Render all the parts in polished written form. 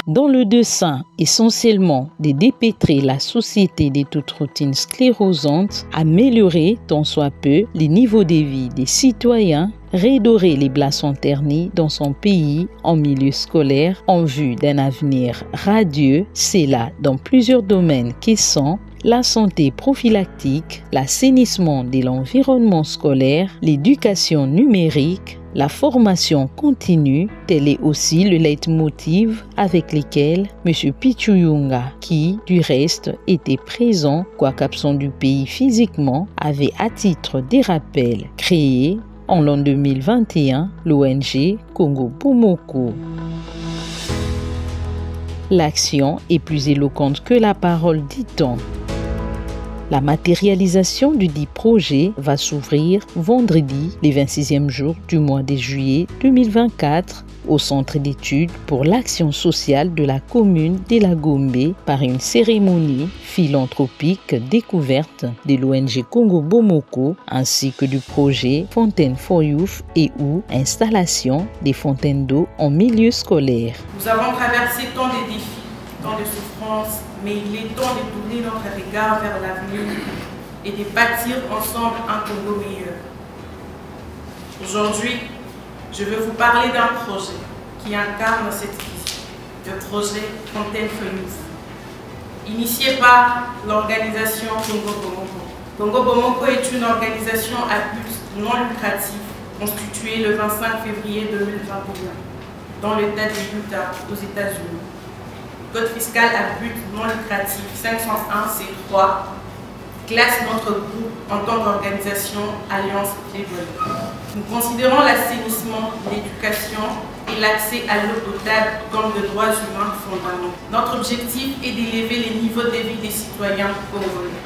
Dans le dessein essentiellement de dépêtrer la société de toute routine sclérosante, améliorer tant soit peu les niveaux de vie des citoyens, redorer les blassons ternis dans son pays en milieu scolaire en vue d'un avenir radieux, c'est là dans plusieurs domaines qui sont la santé prophylactique, l'assainissement de l'environnement scolaire, l'éducation numérique, la formation continue, tel est aussi le leitmotiv avec lequel M. Pichuyunga, qui du reste était présent, quoique absent du pays physiquement, avait à titre de rappel créé en l'an 2021 l'ONG Congo Bomoko. L'action est plus éloquente que la parole, dit-on. La matérialisation du dit projet va s'ouvrir vendredi, le 26e jour du mois de juillet 2024, au Centre d'études pour l'action sociale de la commune de la Gombe par une cérémonie philanthropique découverte de l'ONG Congo Bomoko ainsi que du projet Fontaine for Youth et ou installation des fontaines d'eau en milieu scolaire. Nous avons traversé tant de défis, tant de souffrances, mais il est temps de tourner notre regard vers l'avenir et de bâtir ensemble un Congo meilleur. Aujourd'hui, je veux vous parler d'un projet qui incarne cette vision, le projet Fontaine for Youth, initié par l'organisation Congo Bomoko. Congo Bomoko est une organisation à but non lucratif constituée le 25 février 2021 dans l'État de Utah aux États-Unis. Code fiscal à but non lucratif 501C3 classe notre groupe en tant qu'organisation Alliance Playboy. Nous considérons l'assainissement, l'éducation et l'accès à l'eau potable comme de droits humains fondamentaux. Notre objectif est d'élever les niveaux de vie des citoyens congolais.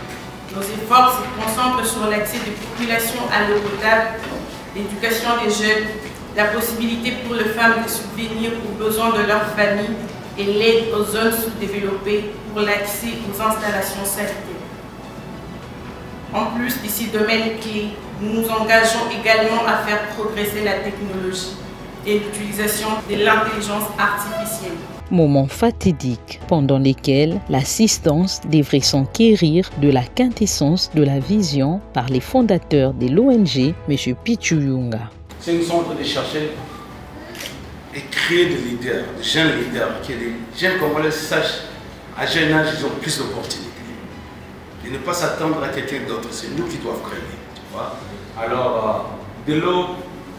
Nos efforts se concentrent sur l'accès des populations à l'eau potable, l'éducation des jeunes, la possibilité pour les femmes de subvenir aux besoins de leur famille et l'aide aux zones sous-développées pour l'accès aux installations sanitaires. En plus de ces domaines clés, nous nous engageons également à faire progresser la technologie et l'utilisation de l'intelligence artificielle. Moments fatidiques pendant lesquels l'assistance devrait s'enquérir de la quintessence de la vision par les fondateurs de l'ONG, M. Pichuyunga. C'est une centre de chercher et créer des leaders, des jeunes leaders, que les jeunes Congolais sachent à jeune âge ils ont plus d'opportunités. Et ne pas s'attendre à quelqu'un d'autre, c'est nous qui doivent créer. Tu vois? Alors, de l'eau,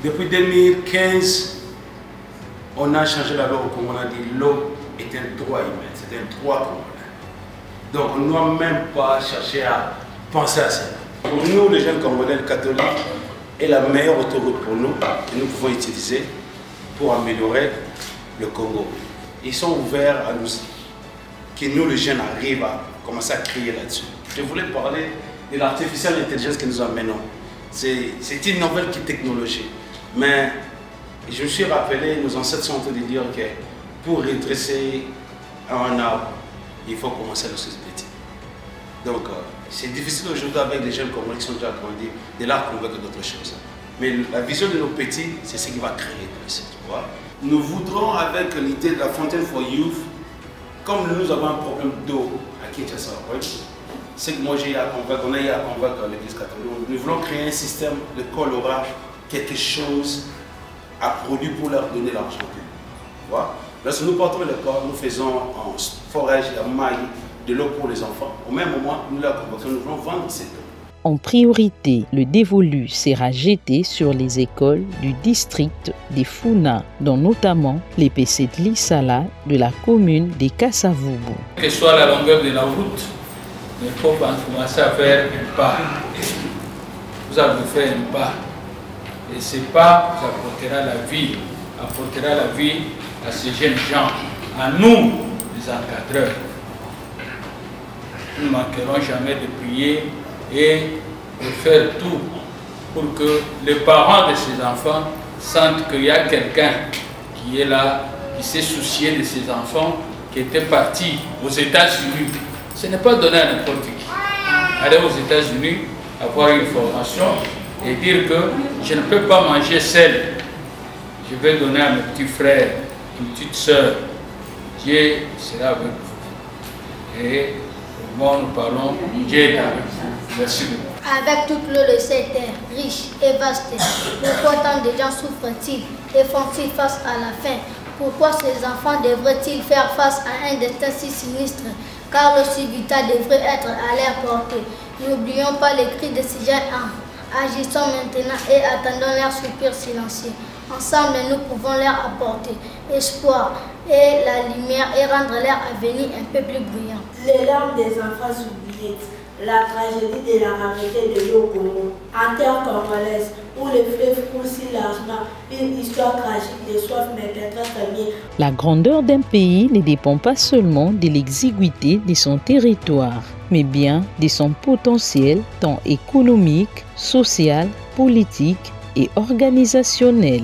depuis 2015, on a changé la loi au Congo, on a dit l'eau est un droit humain, c'est un droit congolais. Donc on ne doit même pas chercher à penser à ça. Pour nous, les jeunes Congolais catholiques, est la meilleure autoroute pour nous que nous pouvons utiliser pour améliorer le Congo. Ils sont ouverts à nous, que nous les jeunes arrivent à commencer à crier là-dessus. Je voulais parler de l'artificielle intelligence que nous amenons. C'est une nouvelle technologie. Mais je me suis rappelé, nos ancêtres sont en train de dire que pour redresser un arbre, il faut commencer à se petit. Donc c'est difficile aujourd'hui avec les jeunes Congolais qui sont déjà grandis, de là convaincre d'autres choses. Mais la vision de nos petits, c'est ce qui va créer tout ça. Nous voudrons, avec l'idée de la Fontaine for Youth, comme nous avons un problème d'eau à Kinshasa, c'est que moi j'ai à convaincre, on a eu à convaincre l'Église catholique. Nous voulons créer un système, l'école aura quelque chose à produire pour leur donner l'argent. Lorsque nous portons l'école, nous faisons en forage et en maille de l'eau pour les enfants. Au même moment, nous leur convoquons, nous voulons vendre cette eau. En priorité, le dévolu sera jeté sur les écoles du district des Funa, dont notamment les PC de Lissala de la commune des Kassavubu. Quelle que soit la longueur de la route, il faut commencer à faire un pas. Vous avez fait un pas. Et ce pas vous apportera la vie à ces jeunes gens, à nous, les encadreurs. Nous ne manquerons jamais de prier et de faire tout pour que les parents de ces enfants sentent qu'il y a quelqu'un qui est là, qui s'est soucié de ces enfants, qui était parti aux États-Unis. Ce n'est pas donné à n'importe qui. Aller aux États-Unis, avoir une formation et dire que je ne peux pas manger seul. Je vais donner à mes petits frères une petite sœur. Dieu sera avec vous. Et au moment où nous parlons, Dieu est avec vous. Merci beaucoup. Avec toute l'eau de cette terre, riche et vaste, pourquoi tant de gens souffrent-ils et font-ils face à la faim? Pourquoi ces enfants devraient-ils faire face à un destin si sinistre? Car le subitat devrait être à leur portée. N'oublions pas les cris de ces jeunes âmes. Agissons maintenant et attendons leur soupir silencieux. Ensemble, nous pouvons leur apporter espoir et la lumière et rendre leur avenir un peu plus brillant. Les larmes des enfants oubliés, la tragédie de la rareté de l'eau au Congo, en terre congolaise, où le fleuve coule si largement, une histoire tragique de soif mais peut-être bien. La grandeur d'un pays ne dépend pas seulement de l'exiguïté de son territoire, mais bien de son potentiel tant économique, social, politique et organisationnel.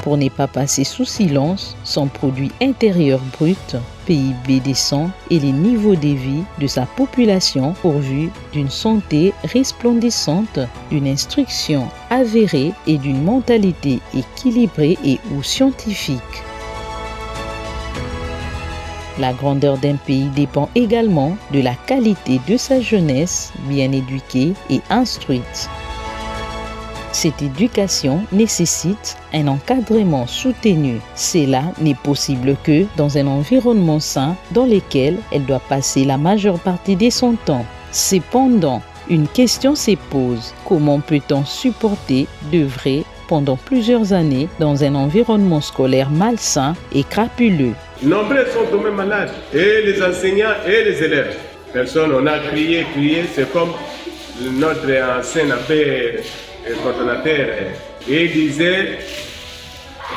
Pour ne pas passer sous silence son produit intérieur brut, PIB décent et les niveaux de vie de sa population pourvue d'une santé resplendissante, d'une instruction avérée et d'une mentalité équilibrée et ou scientifique. La grandeur d'un pays dépend également de la qualité de sa jeunesse bien éduquée et instruite. Cette éducation nécessite un encadrement soutenu. Cela n'est possible que dans un environnement sain dans lequel elle doit passer la majeure partie de son temps. Cependant, une question se pose. Comment peut-on supporter d'œuvrer pendant plusieurs années dans un environnement scolaire malsain et crapuleux? Nombreux sont tombés malades, et les enseignants et les élèves. Personne, on a crié, c'est comme notre ancien abbé coordonnateur, et il disait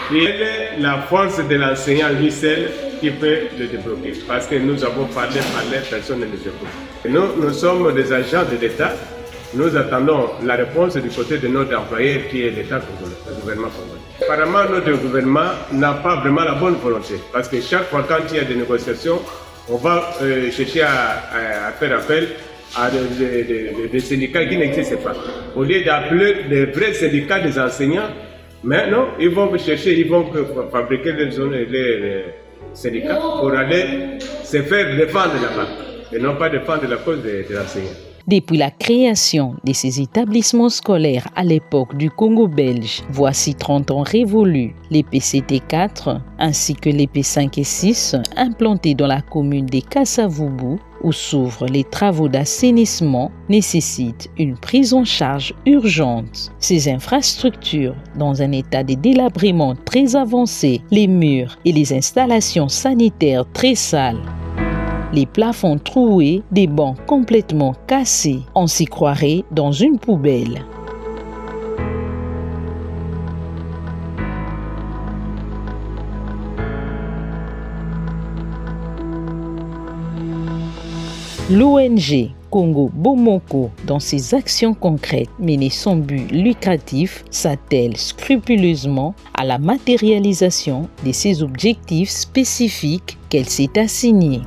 que la force de l'enseignant lui seul qui peut le débloquer. Parce que nous avons parlé, personne ne nous écoute. Nous sommes des agents de l'État. Nous attendons la réponse du côté de notre employeur qui est l'État congolais, le gouvernement congolais. Apparemment, notre gouvernement n'a pas vraiment la bonne volonté. Parce que chaque fois quand il y a des négociations, on va chercher à faire appel à des syndicats qui n'existent pas. Au lieu d'appeler les vrais syndicats des enseignants, mais non, ils vont chercher, ils vont fabriquer les syndicats pour aller se faire défendre là-bas et non pas défendre la cause de l'enseignant. Depuis la création de ces établissements scolaires à l'époque du Congo belge, voici 30 ans révolus, les PCT4 ainsi que les P5 et 6 implantés dans la commune de Kassavubu, où s'ouvrent les travaux d'assainissement, nécessitent une prise en charge urgente. Ces infrastructures, dans un état de délabrement très avancé, les murs et les installations sanitaires très sales, les plafonds troués, des bancs complètement cassés, on s'y croirait dans une poubelle. L'ONG Congo Bomoko, dans ses actions concrètes menées sans but lucratif, s'attelle scrupuleusement à la matérialisation de ses objectifs spécifiques qu'elle s'est assignés.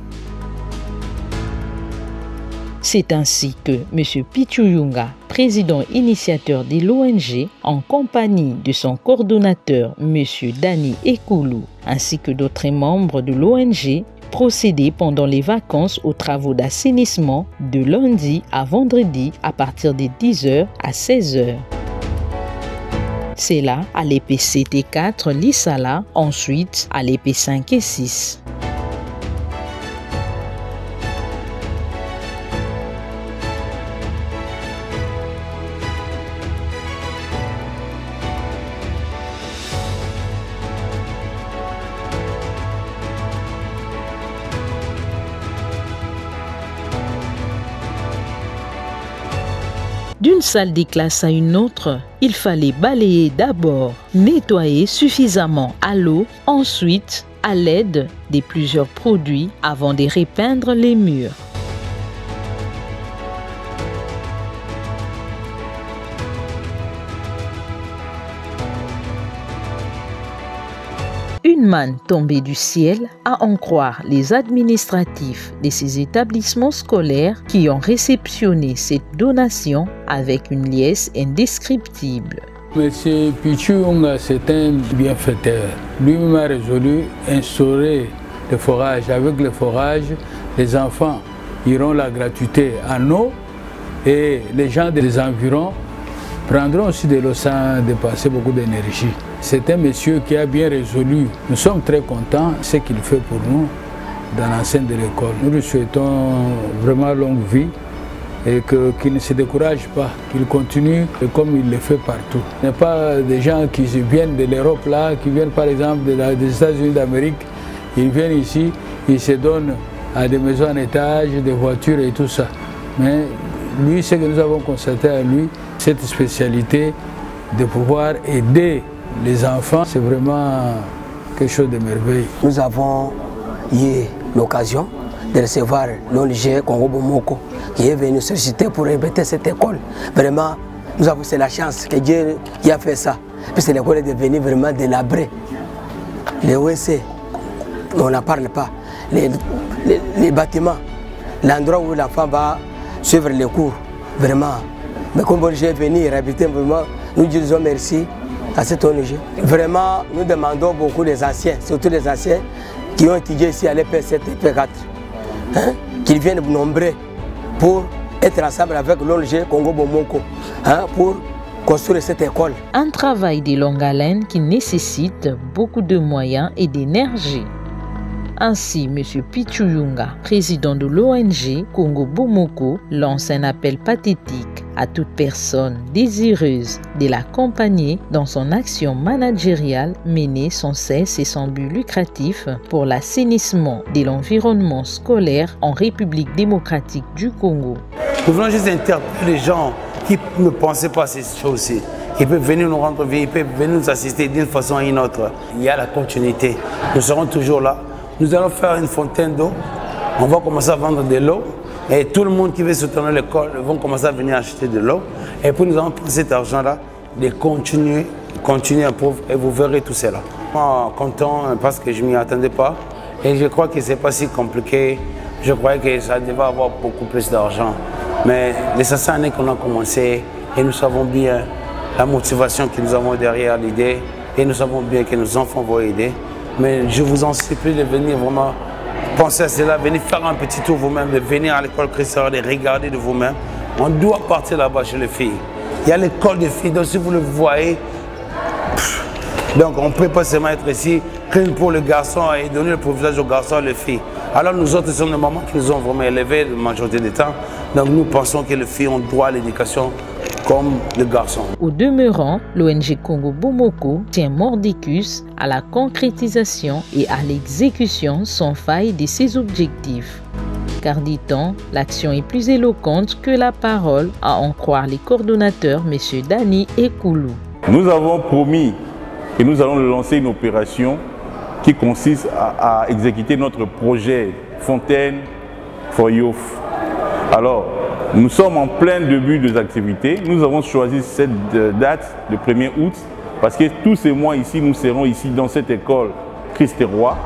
C'est ainsi que M. Pichuyunga, président initiateur de l'ONG, en compagnie de son coordonnateur M. Dani Ekulu, ainsi que d'autres membres de l'ONG, procédait pendant les vacances aux travaux d'assainissement de lundi à vendredi à partir de 10h à 16h. C'est là à l'EPCT4 Lissala, ensuite à l'EP5 et 6. D'une salle de classe à une autre, il fallait balayer d'abord, nettoyer suffisamment à l'eau, ensuite à l'aide de plusieurs produits avant de repeindre les murs. Une manne tombée du ciel, à en croire les administratifs de ces établissements scolaires qui ont réceptionné cette donation avec une liesse indescriptible. Monsieur Pichuyunga, c'est un bienfaiteur. Lui-même a résolu instaurer le forage. Avec le forage, les enfants auront la gratuité en eau et les gens des environs prendront aussi de l'eau sans dépenser beaucoup d'énergie. C'est un monsieur qui a bien résolu. Nous sommes très contents de ce qu'il fait pour nous dans l'enceinte de l'école. Nous lui souhaitons vraiment longue vie et qu'il ne se décourage pas, qu'il continue comme il le fait partout. Il n'y a pas des gens qui viennent de l'Europe là, qui viennent par exemple des États-Unis d'Amérique, ils viennent ici, ils se donnent à des maisons en étage, des voitures et tout ça. Mais lui, ce que nous avons constaté à lui, cette spécialité de pouvoir aider les enfants, c'est vraiment quelque chose de merveilleux. Nous avons eu l'occasion de recevoir l'ONG Congo Bomoko qui est venu solliciter pour répéter cette école. Vraiment, nous avons c'est la chance que Dieu qui a fait ça. Puisque l'école est devenue vraiment délabrée. Les OEC, on n'en parle pas. Les bâtiments, l'endroit où l'enfant va suivre les cours, vraiment. Mais comme l'ONG est venu réhabiliter, vraiment, nous disons merci à cette ONG. Vraiment, nous demandons beaucoup des anciens, surtout les anciens qui ont étudié ici à l'EP7 et l'EP4, hein, qu'ils viennent nombreux pour être ensemble avec l'ONG Congo Bomoko, hein, pour construire cette école. Un travail de longue haleine qui nécessite beaucoup de moyens et d'énergie. Ainsi, M. Pichuyunga, président de l'ONG Congo Bomoko, lance un appel pathétique à toute personne désireuse de l'accompagner dans son action managériale menée sans cesse et sans but lucratif pour l'assainissement de l'environnement scolaire en République démocratique du Congo. Nous voulons juste interpeller les gens qui ne pensaient pas à ces choses-ci. Ils peuvent venir nous rendre vie, ils peuvent venir nous assister d'une façon ou d'une autre. Il y a la continuité. Nous serons toujours là. Nous allons faire une fontaine d'eau. On va commencer à vendre de l'eau. Et tout le monde qui veut soutenir l'école vont commencer à venir acheter de l'eau. Et puis nous allons prendre cet argent-là, de continuer un pauvre. Et vous verrez tout cela. Moi, content parce que je ne m'y attendais pas. Et je crois que ce n'est pas si compliqué. Je croyais que ça devait avoir beaucoup plus d'argent. Mais les 500 années qu'on a commencé, et nous savons bien la motivation que nous avons derrière l'idée. Et nous savons bien que nos enfants vont aider. Mais je vous en supplie de venir vraiment penser à cela, venir faire un petit tour vous-même, de venir à l'école chrétienne, de regarder de vous-même. On doit partir là-bas chez les filles. Il y a l'école des filles, donc si vous le voyez, donc on ne peut pas seulement être ici qu'une pour le garçon et donner le privilège aux garçons et les filles. Alors nous autres, ce sont des mamans qui nous ont vraiment élevés la majorité du temps. Donc nous pensons que les filles ont droit à l'éducation comme le garçon. Au demeurant, l'ONG Congo Bomoko tient mordicus à la concrétisation et à l'exécution sans faille de ses objectifs. Car dit-on, l'action est plus éloquente que la parole, à en croire les coordonnateurs M. Dani et Koulou. Nous avons promis et nous allons lancer une opération qui consiste à exécuter notre projet Fontaine for Youth. Alors, nous sommes en plein début des activités. Nous avons choisi cette date, le 1er août, parce que tous ces mois ici, nous serons ici dans cette école Christ-Roi.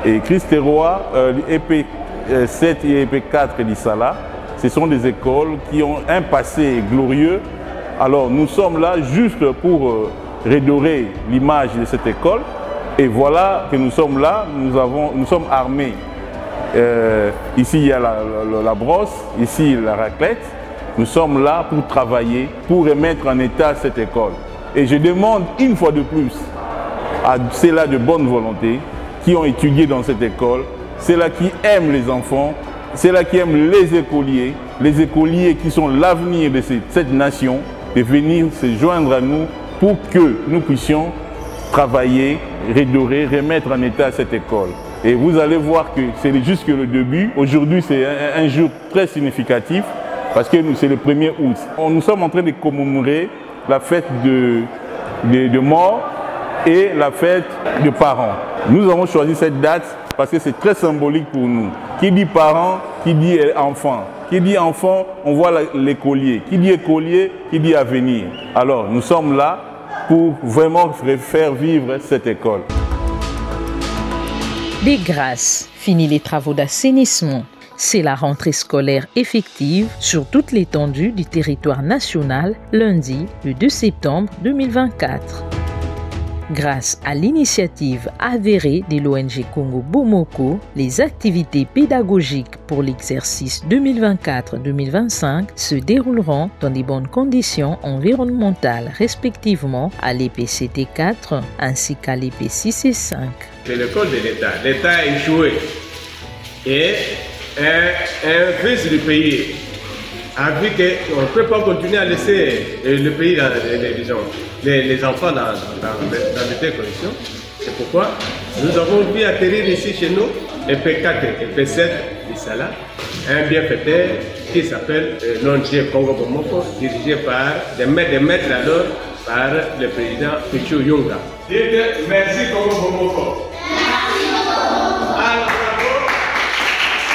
Et Christ-Roi, EP7 et EP4 d'Issala, ce sont des écoles qui ont un passé glorieux. Alors, nous sommes là juste pour redorer l'image de cette école. Et voilà que nous sommes là, nous sommes armés. Ici, il y a la brosse, ici, la raclette. Nous sommes là pour travailler, pour remettre en état cette école. Et je demande une fois de plus à ceux-là de bonne volonté qui ont étudié dans cette école, ceux-là qui aiment les enfants, ceux-là qui aiment les écoliers qui sont l'avenir de cette nation, de venir se joindre à nous pour que nous puissions travailler, redorer, remettre en état cette école. Et vous allez voir que c'est juste le début. Aujourd'hui, c'est un jour très significatif parce que c'est le 1er août. Nous sommes en train de commémorer la fête de mort et la fête de parents. Nous avons choisi cette date parce que c'est très symbolique pour nous. Qui dit parents, qui dit enfant. Qui dit enfant, on voit l'écolier. Qui dit écolier, qui dit avenir. Alors, nous sommes là pour vraiment faire vivre cette école. Des grâces, fini les travaux d'assainissement. C'est la rentrée scolaire effective sur toute l'étendue du territoire national lundi, le 2 septembre 2024. Grâce à l'initiative avérée de l'ONG Congo Bomoko, les activités pédagogiques pour l'exercice 2024-2025 se dérouleront dans de bonnes conditions environnementales, respectivement à l'EPCT 4 ainsi qu'à l'EP 6 et 5. C'est l'école de l'État. L'État a échoué et un fils du pays a vu qu'on ne peut pas continuer à laisser le pays dans les enfants dans de telles conditions. C'est pourquoi nous avons vu atterrir ici chez nous le P4 et P7 d'Issala, un bienfaiteur qui s'appelle l'ONG Congo Bomoko, dirigé par des maîtres alors par le président Pichu Yunga. Dites merci Congo Bomoko.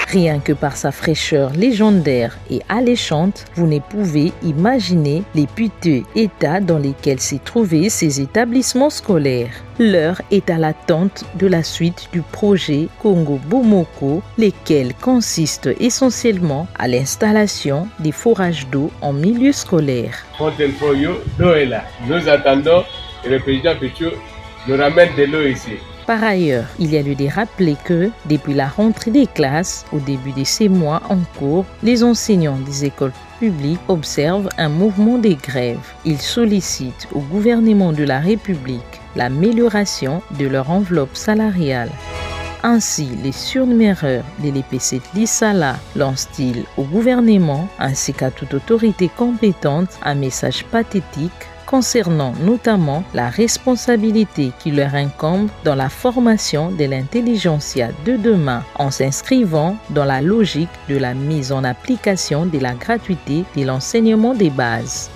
Rien que par sa fraîcheur légendaire et alléchante, vous ne pouvez imaginer les piteux états dans lesquels s'est trouvé ces établissements scolaires. L'heure est à l'attente de la suite du projet Congo Bomoko, lesquels consistent essentiellement à l'installation des forages d'eau en milieu scolaire. L'eau est là. Nous attendons que le président Pichu nous ramène de l'eau ici. Par ailleurs, il y a lieu de rappeler que, depuis la rentrée des classes, au début de ces mois en cours, les enseignants des écoles publiques observent un mouvement de grève. Ils sollicitent au gouvernement de la République l'amélioration de leur enveloppe salariale. Ainsi, les surnuméraires de l'EPC d'Issala lancent-ils au gouvernement ainsi qu'à toute autorité compétente un message pathétique concernant notamment la responsabilité qui leur incombe dans la formation de l'intelligentsia de demain en s'inscrivant dans la logique de la mise en application de la gratuité de l'enseignement des bases.